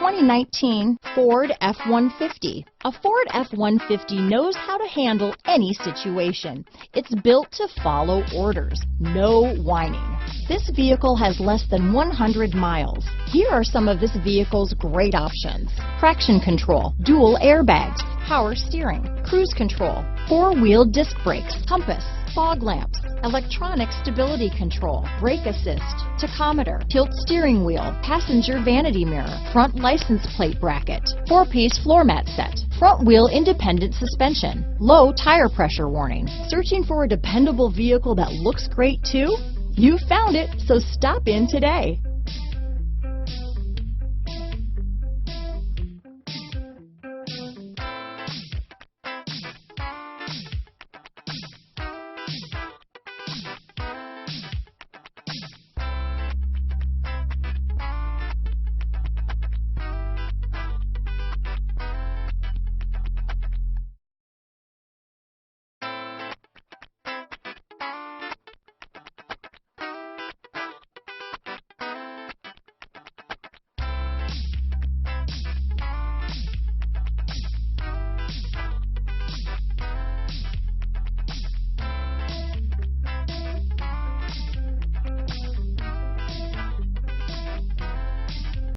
2019 Ford F-150. A Ford F-150 knows how to handle any situation. It's built to follow orders, no whining. This vehicle has less than 100 miles. Here are some of this vehicle's great options: traction control, dual airbags, power steering, cruise control, four-wheel disc brakes, compass, fog lamps, electronic stability control, brake assist, tachometer, tilt steering wheel, passenger vanity mirror, front license plate bracket, four-piece floor mat set, front wheel independent suspension, low tire pressure warning. Searching for a dependable vehicle that looks great too? You found it, so stop in today.